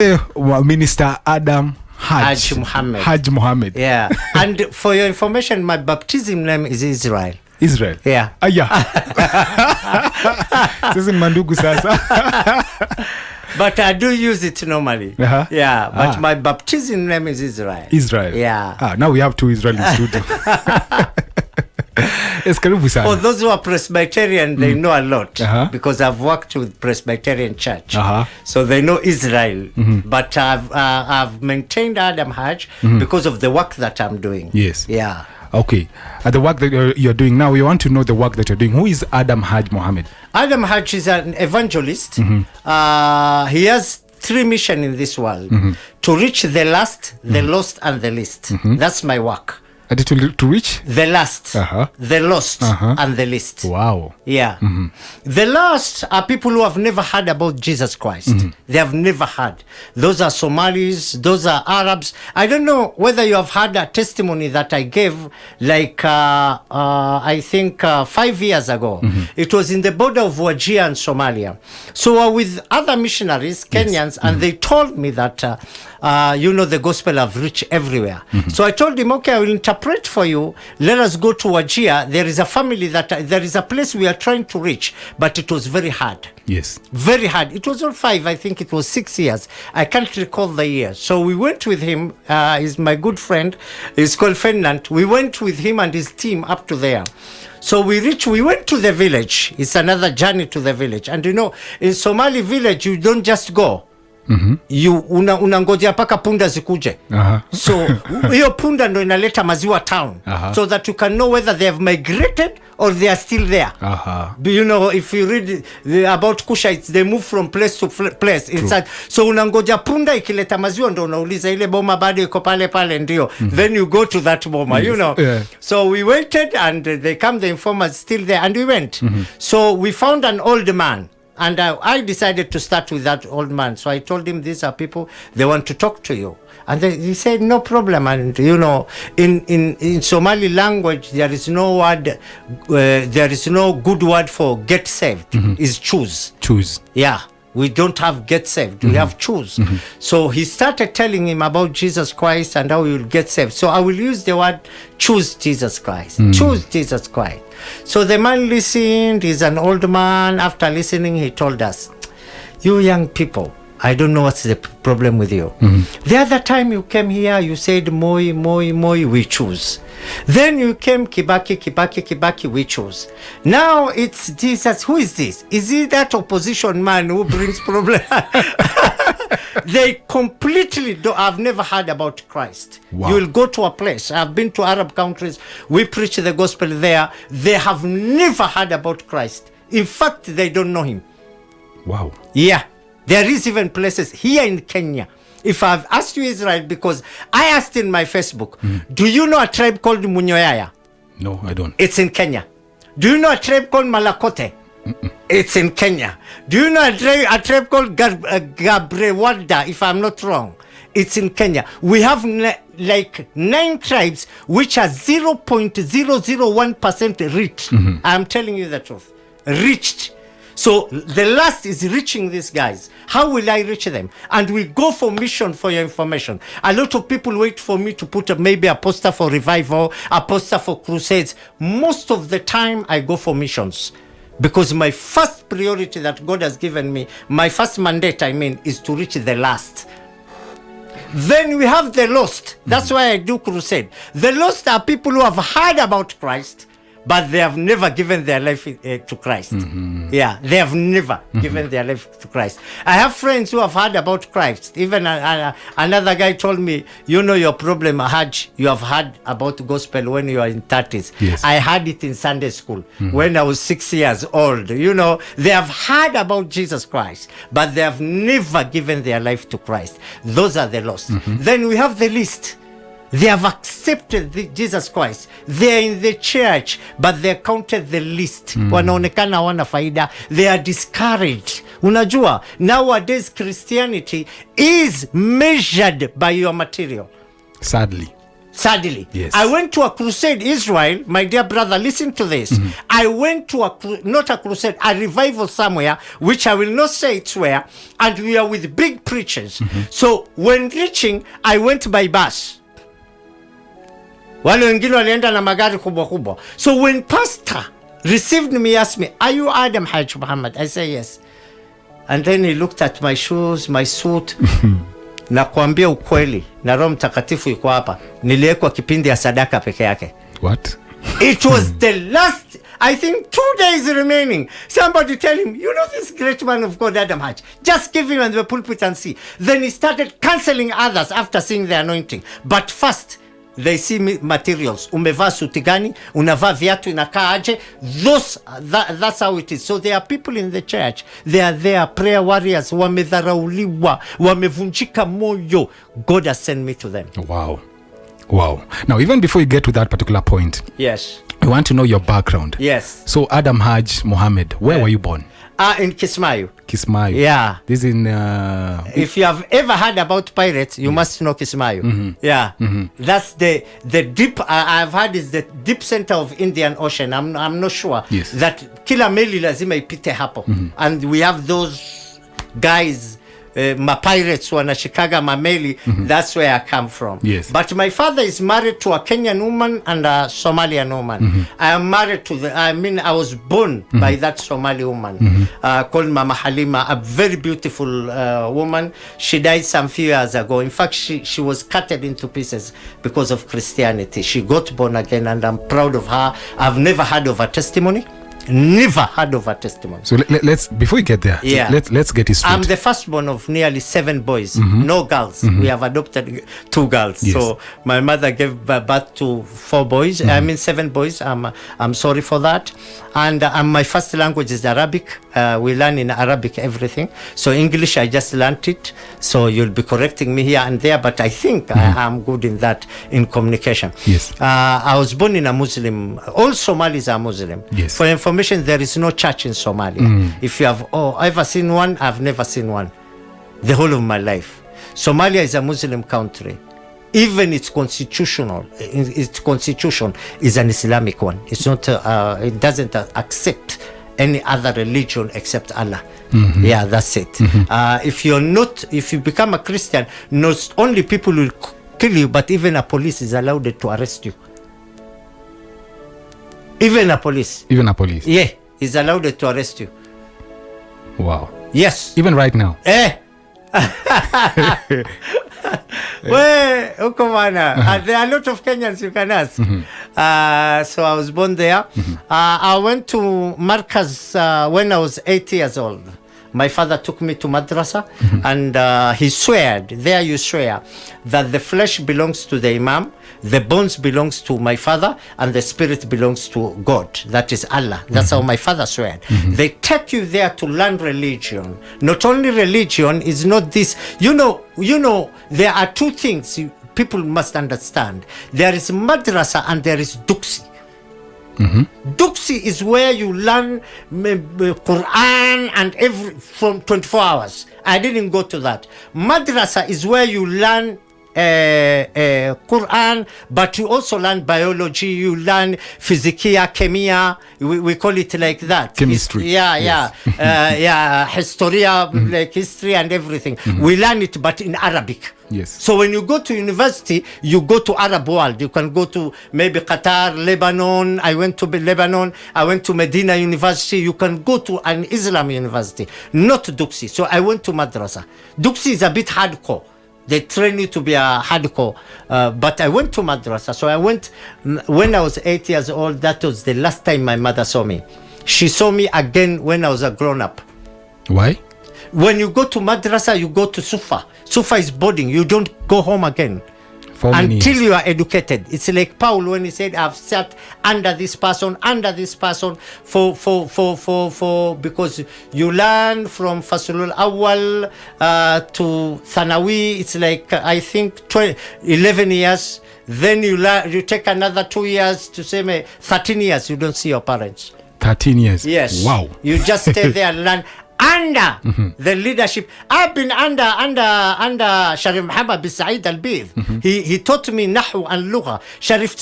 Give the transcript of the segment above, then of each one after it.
Minister Adam Hajji Mohammed. Hajji Mohammed. Yeah. And for your information, my baptism name is Israel. Israel. Yeah. Aya. Sisi mandugu sasa. But I do use it normally. Yeah. But my baptism name is Israel. Israel. Yeah. Now we have two Israelis too. For those who are Presbyterian, they know a lot because I've worked with Presbyterian church, so they know Israel. But I've maintained Adam Hajj because of the work that I'm doing. Yes. Yeah. Okay. The work that you're doing now, we want to know the work that you're doing. Who is Adam Hajji Mohammed? Adam Hajj is an evangelist. He has 3 missions in this world: to reach the last, the lost, and the least. That's my work. To reach the last, the lost, and the least. Wow. Yeah. The last are people who have never heard about Jesus Christ. They have never heard. Those are Somalis, those are Arabs. I don't know whether you have heard a testimony that I gave, like I think 5 years ago. It was in the border of Wajir and Somalia. So with other missionaries, Kenyans, and they told me that the gospel have reached everywhere. So I told him, okay, I will interpret for you. Let us go to Wajir. There is a family there is a place we are trying to reach, but it was very hard. Yes. Very hard. It was not 5, I think it was 6 years. I can't recall the year. So we went with him. He's my good friend. He's called Ferdinand. We went with him and his team up to there. So we went to the village. It's another journey to the village. And in Somali village, you don't just go. You unangoja paka punda zikuje. So hiyo punda ndo inaleta maziwa town, so that you can know whether they have migrated or they are still there. If you read about Kushites, they move from place to place inside. So unangoja punda ikileta maziwa ndo unauliza ile boma bado iko pale ndio. Then you go to that boma, Yeah. So we waited and they come, the informers still there, and we went. So we found an old man. And I decided to start with that old man. So I told him, these are people, they want to talk to you. And he said, no problem. And, in Somali language, there is no word, there is no good word for get saved. It's choose. Choose. Yeah. We don't have get saved. We have choose. So he started telling him about Jesus Christ and how you will get saved. So I will use the word choose Jesus Christ. Choose Jesus Christ. So the man listened. He's an old man. After listening, he told us, you young people, I don't know what's the problem with you. The other time you came here, you said, Moi, we choose. Then you came, Kibaki, we choose. Now it's Jesus. Who is this? Is he that opposition man who brings problem? They completely I've never heard about Christ. Wow. You will go to a place. I've been to Arab countries. We preach the gospel there. They have never heard about Christ. In fact, they don't know him. Wow. Yeah. There is even places here in Kenya. If I've asked you Israel, because I asked in my Facebook, do you know a tribe called Munyoyaya? No, I don't. It's in Kenya. Do you know a tribe called Malakote? It's in Kenya. Do you know a tribe called Gabrewalda, if I'm not wrong? It's in Kenya. We have like 9 tribes which are 0.001% reached. I'm telling you the truth. Reached. So the last is reaching these guys. How will I reach them? And we go for mission, for your information. A lot of people wait for me to put maybe a poster for revival, a poster for crusades. Most of the time I go for missions. Because my first priority that God has given me, my first mandate, is to reach the last. Then we have the lost. That's why I do crusade. The lost are people who have heard about Christ, but they have never given their life to Christ. Yeah, they have never given their life to Christ. I have friends who have heard about Christ. Even another guy told me, your problem, Hajj, you have heard about the gospel when you are in 30s. Yes. I heard it in Sunday school when I was 6 years old. They have heard about Jesus Christ, but they have never given their life to Christ. Those are the lost. Then we have the least. They have accepted Jesus Christ. They are in the church, but they are counted the least. Wanaonekana wana faida. They are discouraged. Unajua, nowadays Christianity is measured by your material. Sadly. Sadly. Yes. I went to a crusade, Israel, my dear brother, listen to this. I went to not a crusade, a revival somewhere, which I will not say it's where, and we are with big preachers. So when reaching, I went by bus. Wale wengine walienda na magari kubwa kubwa. So when pastor received me, asked me, are you Adam Hajji Mohammed? I say yes. And then he looked at my shoes, my suit. Na kuambia ukweli, na Roho Mtakatifu yuko hapa, niliwekwa kipindi ya sadaka peke yake. What? It was the last, I think 2 days remaining. Somebody tell him, you know this great man of God, Adam Hajji, just give him on the pulpit and see. Then he started cancelling others after seeing the anointing. But first, they see materials. Umevaa suti gani? Unavaa viatu inakaa aje? That's how it is. So there are people in the church. They are there, prayer warriors. Wamedharauliwa, wamevunjika moyo. God has sent me to them. Wow. Wow. Now, even before you get to that particular point, yes, I want to know your background. Yes. So Adam Hajji Mohammed, where were you born? In Kismayu. Kismayu. Yeah. This is in... if you have ever heard about pirates, you must know Kismayu. Yeah. That's the deep, I've heard is the deep center of Indian Ocean. I'm not sure. Yes. That kila meli lazima ipite hapo. And we have those guys, my pirates wanashikaga mameli. That's where I come from. Yes. But my father is married to a Kenyan woman and a Somalian woman. I am married to I was born by that Somali woman called Mama Halima, a very beautiful woman. She died some few years ago. In fact, she was cut into pieces because of Christianity. She got born again, and I'm proud of her. I've never heard of her testimony. Never heard of a testimony. So let's before we get there, let's get it straight. I'm the firstborn of nearly 7 boys, no girls. We have adopted 2 girls. Yes. So my mother gave birth to 4 boys. I mean 7 boys. I'm sorry for that. And my first language is Arabic. We learn in Arabic everything. So English, I just learned it. So you'll be correcting me here and there, but I think I am good in that, in communication. Yes. I was born in a Muslim. All Somalis are Muslim. Yes. For information, there is no church in Somalia. If you have ever seen one, I've never seen one the whole of my life. Somalia is a Muslim country. Even its constitution is an Islamic one. It's not. It doesn't accept any other religion except Allah. Yeah, that's it. If you become a Christian, not only people will kill you, but even a police is allowed to arrest you. Even a police. Yeah, is allowed to arrest you. Wow. Yes. Even right now. Well, Ukomana. There are a lot of Kenyans you can ask. So I was born there. I went to Markaz when I was 8 years old. My father took me to madrasa, and he swear, there you swear, that the flesh belongs to the imam, the bones belongs to my father, and the spirit belongs to God. That is Allah. That's how my father swear. They take you there to learn religion. Not only religion is not this. You know, there are 2 things people must understand. There is madrasa and there is duksi. Duksi is where you learn Quran and from 24 hours. I didn't go to that. Madrasa is where you learn Quran, but you also learn biology, you learn physikia, chemia, we call it like that. Chemistry. Historia, like history and everything. We learn it, but in Arabic. Yes. So when you go to university, you go to Arab world. You can go to maybe Qatar, Lebanon. I went to Lebanon. I went to Medina University. You can go to an Islam university, not Duksi. So I went to madrasa. Duksi is a bit hardcore. They train you to be a hardcore. But I went to madrasa. So I went when I was 8 years old. That was the last time my mother saw me. She saw me again when I was a grown-up. Why? When you go to madrasa, you go to Sufa. Sufa is boarding. You don't go home again until you are educated. It's like Paul when he said, I've sat under this person for because you learn from Fasulul Awal to Thanawi. It's like, I think 11 years. Then you take another 2 years to say 13 years. You don't see your parents. 13 years. Yes. Wow. You just stay there and learn under the leadership. I've been under Sharif Mohammed bin Said al-Bidh. He taught me Nahu and Lugha. Sharif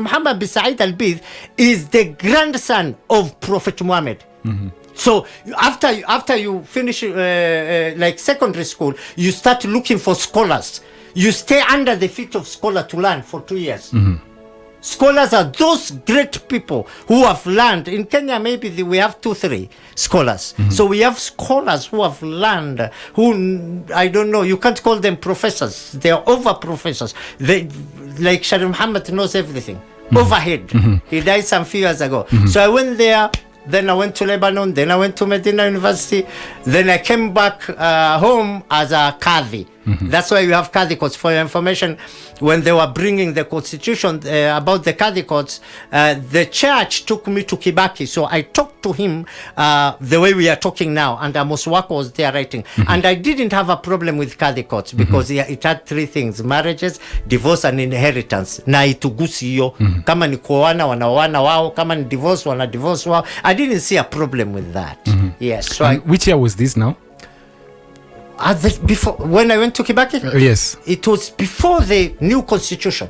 Mohammed bin Said al-Bidh is the grandson of Prophet Muhammad. So after you finish like secondary school, you start looking for scholars. You stay under the feet of scholar to learn for 2 years. Scholars are those great people who have learned. In Kenya, maybe we have 2-3 scholars. So we have scholars who have learned, who, I don't know, you can't call them professors. They are over professors. Like Sharif Mohammed knows everything. Overhead. He died some few years ago. So I went there. Then I went to Lebanon. Then I went to Medina University. Then I came back home as a Qadi. That's why we have Qadi courts. For your information, when they were bringing the constitution about the Qadi courts, the church took me to Kibaki. So I talked to him the way we are talking now, and Amos Wako was there writing. And I didn't have a problem with Qadi courts because it had 3 things: marriages, divorce, and inheritance. Na itugusi hiyo. Kama ni kuoana wanaoana wao, kama ni divorce wana divorce wao. I didn't see a problem with that. Yes. So which year was this now? Before, when I went to Kibaki, yes, it was before the new constitution,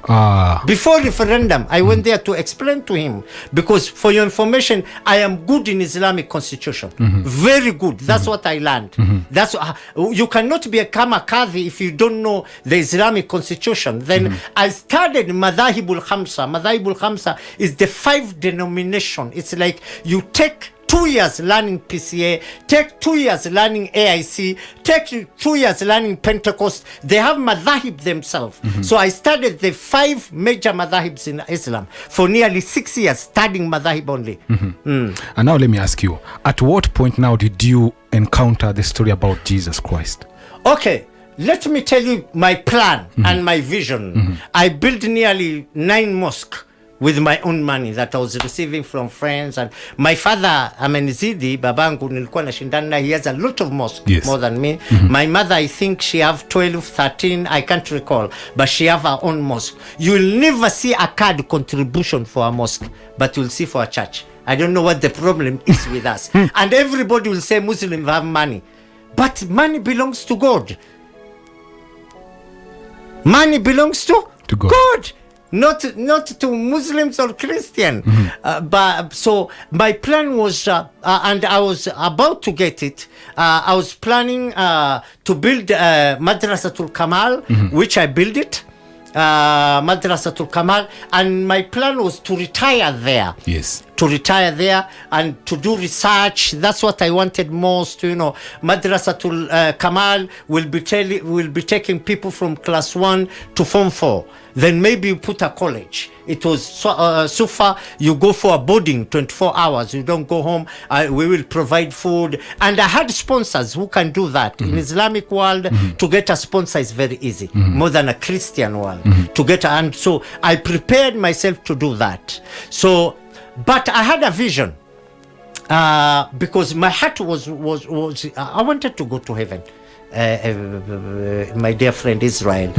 before referendum. I went there to explain to him, because for your information, I am good in Islamic constitution, very good. That's what I learned. That's you cannot become a Qadi if you don't know the Islamic constitution. Then I studied Madhahibul Khamsa. Madhahibul Khamsa is the 5 denomination. It's like you take 2 years learning PCA, take 2 years learning AIC, take 2 years learning Pentecost. They have madhahib themselves. So I studied the 5 major madhahibs in Islam for nearly 6 years, studying madhahib only. And now let me ask you, at what point now did you encounter the story about Jesus Christ? Okay, let me tell you my plan and my vision. I built nearly 9 mosques with my own money that I was receiving from friends. And my father, amenizidi, babangu nilikuwa nashindana, he has a lot of mosques, more than me. My mother, I think she have 12, 13, I can't recall, but she have her own mosque. You will never see a card contribution for a mosque, but you'll see for a church. I don't know what the problem is with us. And everybody will say Muslims have money, but money belongs to God. Money belongs to God. Not to Muslims or Christian. But so my plan was, and I was about to get it. I was planning to build Madrasatul Kamal, which I built it. Madrasatul Kamal, and my plan was to retire there. Yes. To retire there and to do research. That's what I wanted most. You know, Madrasatul Kamal will be taking people from class 1 to form 4. Then maybe you put a college. It was so far you go for a boarding 24 hours. You don't go home. We will provide food. And I had sponsors who can do that. In Islamic world, to get a sponsor is very easy, more than a Christian world. To get and so I prepared myself to do that. So, but I had a vision because my heart was I wanted to go to heaven. My dear friend Israel,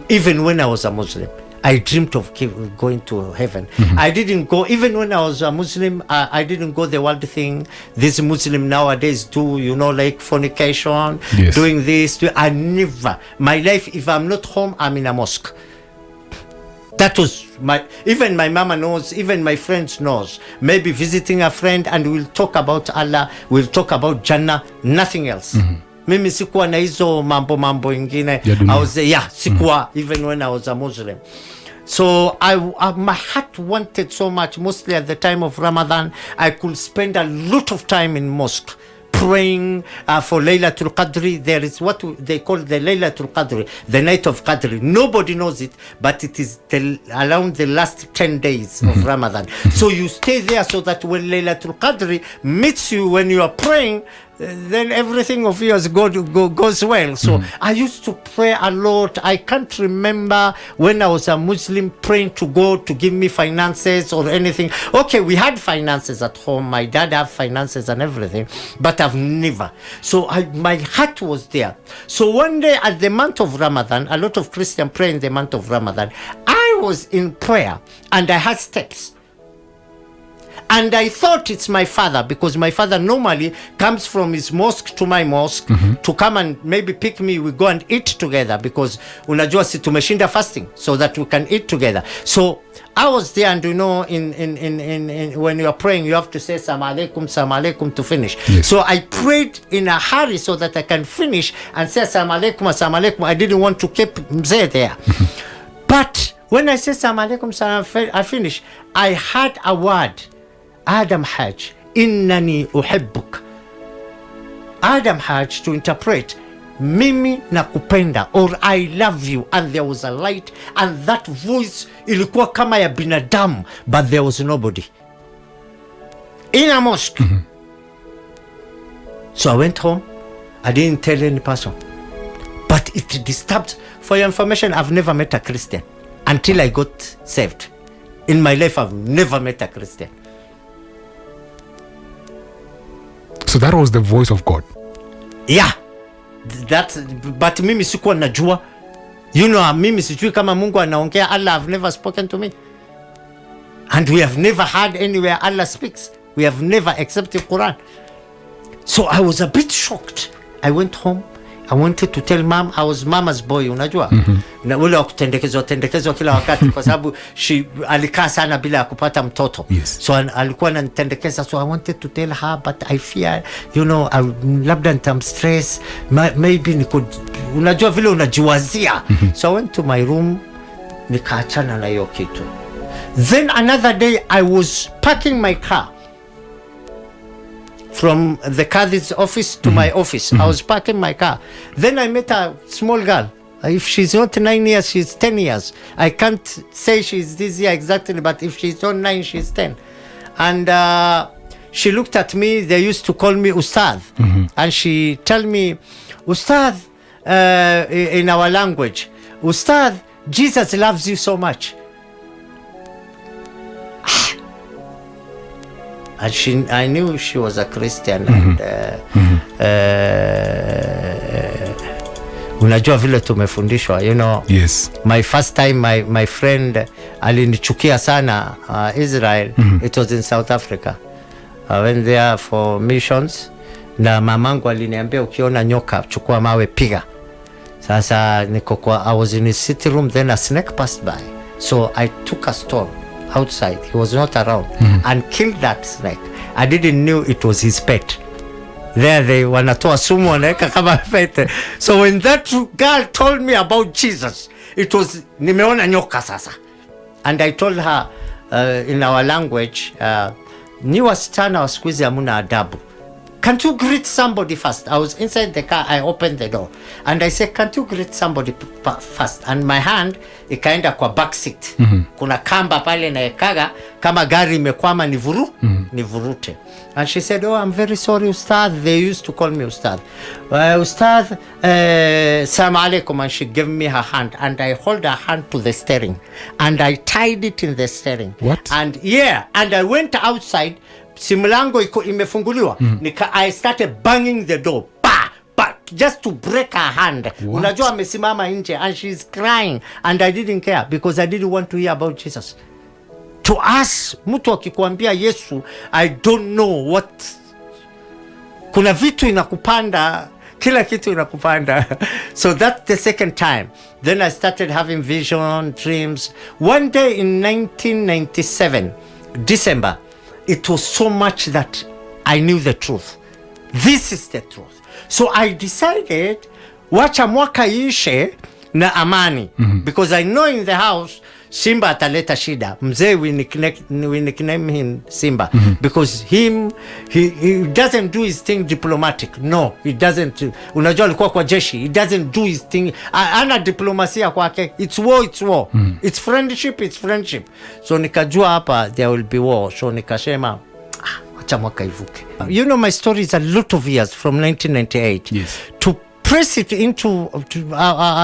even when I was a Muslim, I dreamed of going to heaven. I didn't go, even when I was a Muslim, I didn't go the world thing. These Muslim nowadays do, you know, like fornication, doing this. I never, my life, if I'm not home, I'm in a mosque. That was even my mama knows, even my friends knows. Maybe visiting a friend and we'll talk about Allah, we'll talk about Jannah, nothing else. Mimi sikuwa na hizo mambo ingine. I was sikuwa even when I was a Muslim. So my heart wanted so much, mostly at the time of Ramadan, I could spend a lot of time in mosque praying for Laylatul Qadri. There is what they call the Laylatul Qadri, the night of Qadri. Nobody knows it, but it is around the last 10 days of Ramadan. So you stay there so that when Laylatul Qadri meets you when you are praying, then everything of yours goes well. So I used to pray a lot. I can't remember when I was a Muslim praying to God to give me finances or anything. Okay, we had finances at home. My dad had finances and everything, but I've never. So my heart was there. So one day at the month of Ramadan, a lot of Christians pray in the month of Ramadan. I was in prayer and I had steps. And I thought it's my father, because my father normally comes from his mosque to my mosque to come and maybe pick me. We go and eat together, because unajua si tumeshinda fasting, so that we can eat together. So I was there, and in when you are praying, you have to say Assalamu alaikum to finish. Yes. So I prayed in a hurry so that I can finish and say Assalamu alaikum. I didn't want to keep Mzee there. But when I said Assalamu alaikum, I finished, I heard a word, Adam Hajj, innani uhibbuk. Adam Hajj, to interpret, mimi nakupenda, or I love you. And there was a light, and that voice ilikuwa kama ya binadamu, but there was nobody in a mosque. So I went home. I didn't tell any person, but it disturbed. For your information, I've never met a Christian until I got saved. In my life, I've never met a Christian. So that was the voice of God. Yeah, but mimi sikuwa najua. You know, mimi sijui kama Mungu anaongea. Allah have never spoken to me, and we have never heard anywhere Allah speaks. We have never, except the Quran. So I was a bit shocked. I went home. I wanted to tell mom. I was mama's boy, unajua. Na ule wa kutendekezwa kila wakati, kwa sababu alikaa sana bila kupata mtoto. Yes. So alikuwa ananitendekeza. So I wanted to tell her, but I fear, you know, labda nitam stress, maybe niko, unajua vile unajiwazia. So I went to my room, nikaachana na hiyo kitu. Then another day I was parking my car from the Qadhi's office to my office. I was parking my car. Then I met a small girl. If she's not 9 years, she's 10 years. I can't say she's this year exactly, but if she's not 9, she's 10. And she looked at me. They used to call me Ustad. And she tell me, Ustad, in our language, Ustad, Jesus loves you so much. And I knew she was a Christian. And unajua vile tumefundishwa, you know. Yes. My first time, my friend alinichukia sana Israel. It was in South Africa. I went there for missions, na mamangu aliniambia, ukiona nyoka chukua mawe piga. Sasa I was in his sitting room, then a snake passed by. So I took a stone outside, he was not around, and killed that snake. I didn't know it was his pet. There they wanatoa sumu wanaweka kama pet. So when that girl told me about Jesus, it was nimeona nyoka sasa. And I told her in our language, ni wasichana wa siku hizi hamuna adabu. Can't you greet somebody first? I was inside the car, I opened the door. And I said, can't you greet somebody first? And my hand, ikaenda kwa back seat. Kuna kamba pale na ekaga, kama gari imekwama nivurute. And she said, oh, I'm very sorry, Ustad. They used to call me Ustad. Ustad, Assalamu alaikum. And she gave me her hand. And I hold her hand to the steering. And I tied it in the steering. What? And yeah, and I went outside. Simulango imefunguliwa. I started banging the door, but just to break her hand. Unajua amesimama nje and she's crying, and I didn't care because I didn't want to hear about Jesus. To us, mtu akikwambia Yesu, I don't know what. Kuna vitu inakupanda, kila kitu inakupanda. So that's the second time. Then I started having vision, dreams. One day in 1997, December, it was so much that I knew the truth. This is the truth. So I decided, wacha mwaka ishe na amani. Because I know in the house, Simba ataleta shida. Mzee, we nickname him Simba. Because he doesn't do his thing diplomatic. No, he doesn't. Unajua alikuwa kwa jeshi. He doesn't do his thing. Ana diplomasia kwake. It's war, it's war. It's friendship, it's friendship. So nikajua hapa, there will be war. So nikashema, wacha mwaka ivuke. You know, my story is a lot of years from 1998. Yes. To press it into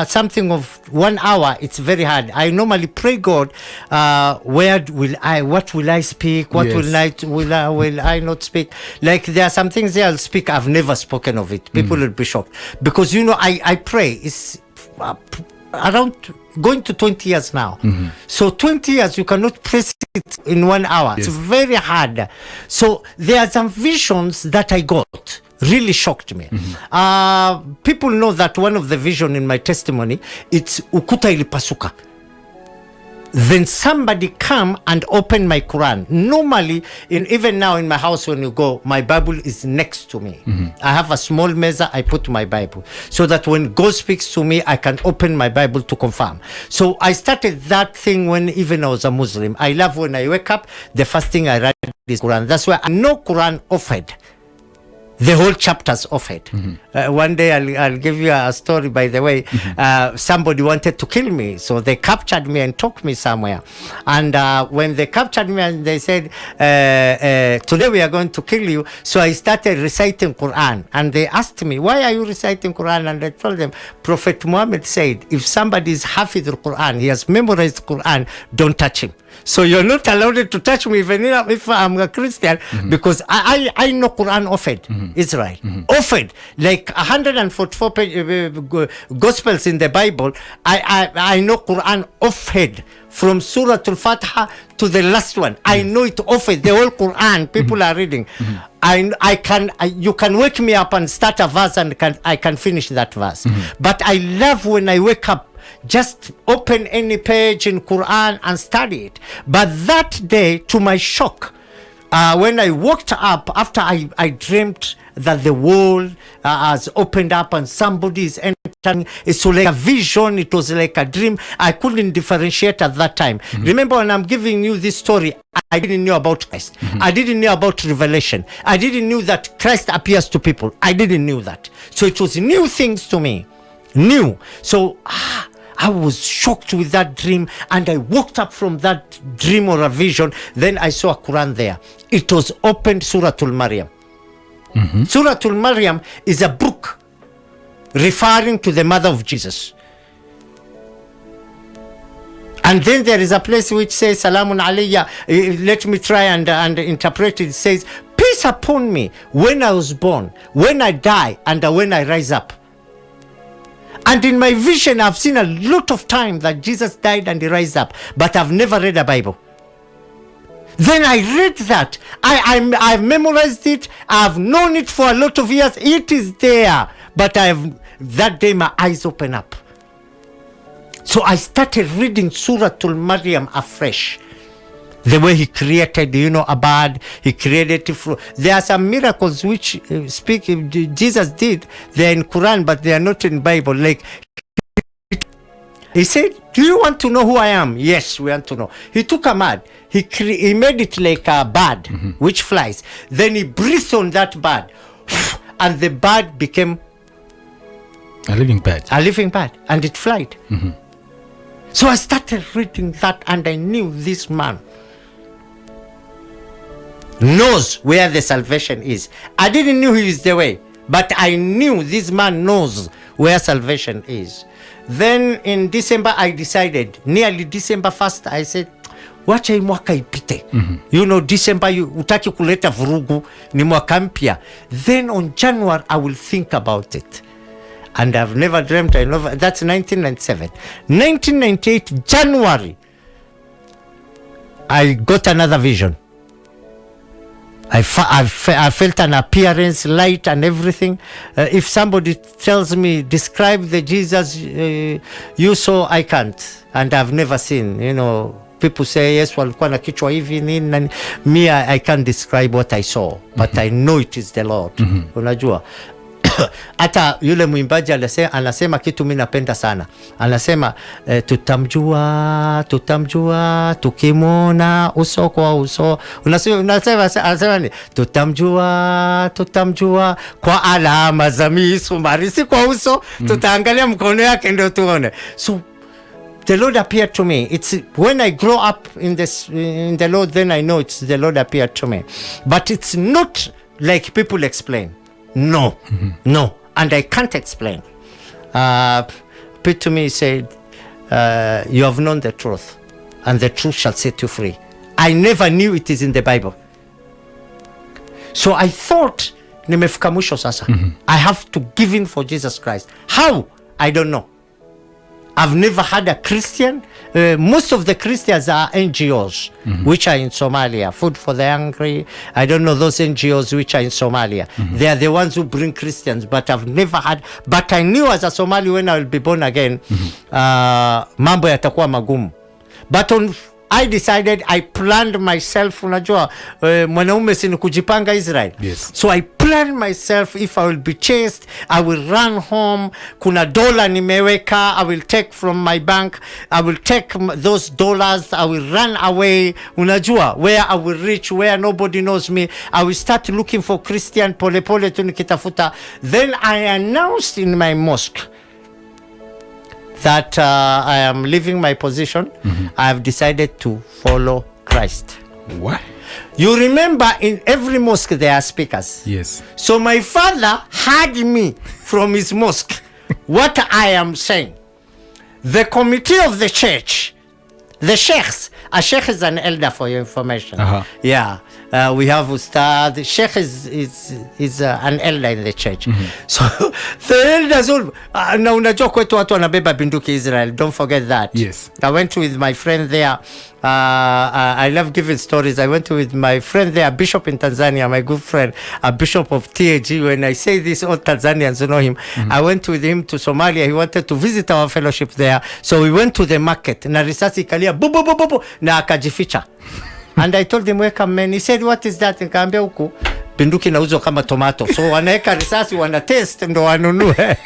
something of 1 hour, it's very hard. I normally pray God, what will I speak? What Yes. will I not speak? Like there are some things there I'll speak, I've never spoken of it. People will be shocked. Because, you know, I pray. It's around going to 20 years now. So 20 years, you cannot press it in 1 hour. Yes. It's very hard. So there are some visions that I got. Really shocked me. People know that one of the vision in my testimony, it's ukuta ilipasuka. Then somebody come and open my Quran. Normally, even now in my house when you go, my Bible is next to me. I have a small mesa, I put my Bible. So that when God speaks to me, I can open my Bible to confirm. So I started that thing when even I was a Muslim. I love when I wake up, the first thing I read is Quran. That's why I know Quran offered. The whole chapters of it. One day I'll give you a story, by the way. Somebody wanted to kill me, so they captured me and took me somewhere. And when they captured me and they said, today we are going to kill you, so I started reciting Quran. And they asked me, why are you reciting Quran? And I told them, Prophet Muhammad said, if somebody is Hafidh al-Quran, he has memorized Quran, don't touch him. So you're not allowed to touch me even if I'm a Christian, because I know Quran offered Israel. Offered like 144 Gospels in the Bible. I know Quran offered from Surah Al-Fatiha to the last one. I know it offered the whole Quran. People are reading. You can wake me up and start a verse and I can finish that verse. But I love when I wake up, just open any page in Quran and study it. But that day, to my shock, when I woke up after I dreamt that the world has opened up and somebody is entering, it's like a vision, it was like a dream. I couldn't differentiate at that time. Remember, when I'm giving you this story, I didn't know about Christ. I didn't know about revelation. I didn't know that Christ appears to people. I didn't know that. So it was new things to me. New. So I was shocked with that dream, and I woke up from that dream or a vision. Then I saw a Quran there. It was opened, Surah Al-Maryam. Surah Al-Maryam is a book referring to the mother of Jesus. And then there is a place which says, Salamun alayya. Let me try and interpret it. It says, peace upon me when I was born, when I die, and when I rise up. And in my vision, I've seen a lot of time that Jesus died and he rose up, but I've never read a Bible. Then I read that. I've memorized it. I've known it for a lot of years. It is there. But that day my eyes open up. So I started reading Surah Al-Maryam afresh. The way he created, a bird, he created it. There are some miracles which Jesus did. They're in Quran, but they are not in Bible. Like, he said, do you want to know who I am? Yes, we want to know. He took a mud. He made it like a bird, which flies. Then he breathed on that bird. And the bird became a living bird. And it flied. So I started reading that, and I knew this man knows where the salvation is. I didn't know he is the way, but I knew this man knows where salvation is. Then in December, I decided, nearly December 1st, I said, wacha hii mwaka ipite. December, utaki kuleta vurugu, ni mwaka mpya. Then on January, I will think about it. And I've never dreamt, that's 1997. 1998, January, I got another vision. I felt an appearance, light and everything. If somebody tells me, describe the Jesus you saw, I can't. And I've never seen, people say, yes, walikuwa na kichwa hivi nini. Me, I can't describe what I saw, but I know it is the Lord. Unajua. Hata yule mwimbaji anasema kitu mimi napenda sana. Anasema tutamjua tukimwona uso kwa uso. Anasema ni tutamjua kwa alama za misumari, si kwa uso. Tutaangalia mkono yake ndio tuone. So the Lord appeared to me. It's when I grow up in the Lord, then I know it's the Lord appeared to me. But it's not like people explain. No, no, and I can't explain. Peter to me said, you have known the truth, and the truth shall set you free. I never knew it is in the Bible. So I thought, nimefika mwisho sasa. I have to give in for Jesus Christ. How? I don't know. I've never had a Christian. Most of the Christians are NGOs, which are in Somalia. Food for the Hungry. I don't know those NGOs which are in Somalia. They are the ones who bring Christians, but I've never had. But I knew as a Somali when I will be born again, mambo yatakuwa magumu. But I decided, I planned myself, unajua, mwanaume si ni kujipanga Israel. Yes. So I planned myself, if I will be chased, I will run home. Kuna dollar nimeweka, I will take from my bank. I will take those dollars, I will run away. Unajua, where I will reach, where nobody knows me. I will start looking for Christian, pole pole tu nikitafuta. Then I announced in my mosque that I am leaving my position. I have decided to follow Christ. What? You remember in every mosque there are speakers. Yes. So my father heard me from his mosque what I am saying. The committee of the church, the sheikhs, a sheikh is an elder for your information. Yeah. We have Ustad. The sheikh is an elder in the church. So the elders all na unajua kwetu watu wanabeba binduki Israel. Don't forget that. Yes. I went with my friend there. I love giving stories. I went with my friend there, a bishop in Tanzania, my good friend, a bishop of TAG. When I say this, all Tanzanians know him. I went with him to Somalia. He wanted to visit our fellowship there. So we went to the market. Na risasi ikalia, bu bu bu bu bu, na akajificha. And I told him, welcome man. He said, what is that? Nikaambia huku binduki nauzwa kama tomato. So wanaeka risasi, wana taste ndo wanunue.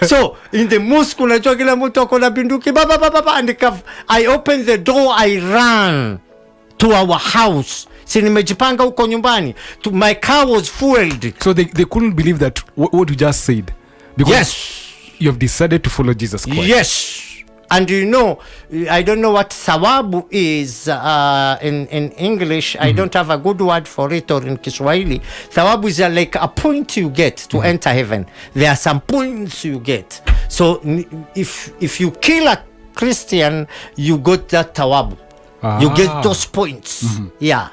So in the mosque unajua kila mtu akona binduki baba and I opened the door, I ran to our house. Si nimejipanga huko nyumbani. My car was fueled. So they couldn't believe that what you just said. Because yes, you have decided to follow Jesus Christ. Yes. And you know, I don't know what thawabu is in English. I don't have a good word for it, or in Kiswahili. Thawabu is like a point you get to enter heaven. There are some points you get. So if you kill a Christian, you got that thawabu. You get those points. Yeah.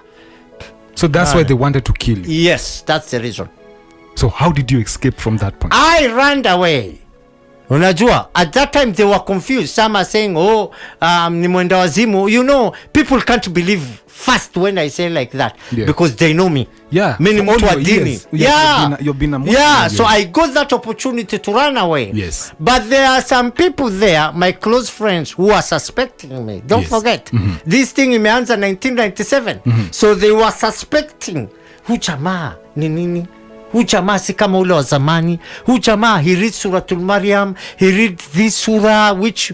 So that's why they wanted to kill you. Yes, that's the reason. So how did you escape from that point? I ran away. Unajua, at that time they were confused. Some are saying, ni mwenda wazimu. You know, people can't believe fast when I say like that. Yeah. Because they know me. Yeah. Many mtu wa dini. Yeah. You've been a Muslim. Yeah. So I got that opportunity to run away. Yes. But there are some people there, my close friends, who are suspecting me. Don't forget. This thing imeanza 1997. So they were suspecting. Hu jamaa ni nini? Hu jamaa si kama ule wa zamani. Hu jamaa, he reads Suratul Maryam. He read this surah which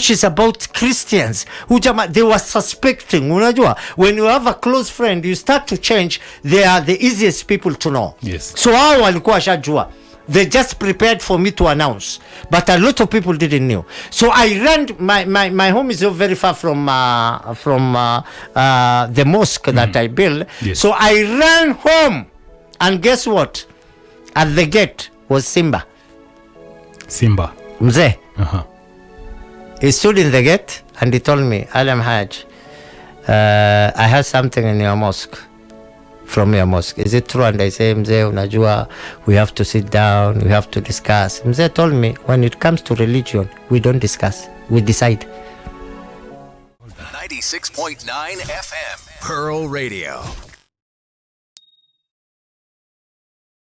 is about Christians. Hu jamaa, they were suspecting. Unajua, when you have a close friend, you start to change. They are the easiest people to know. Yes. So hao walikuwa shajua. They just prepared for me to announce, but a lot of people didn't know. So I ran. My home is not very far from the mosque that I built. Yes. So I ran home, and guess what? At the gate was Simba. Mzee. He stood in the gate and he told me, Alam Hajj, I heard something in your mosque. From your mosque. Is it true? And I say, Mzee, unajua, we have to sit down, we have to discuss. Mzee told me, when it comes to religion, we don't discuss, we decide. 96.9 FM, Pearl Radio.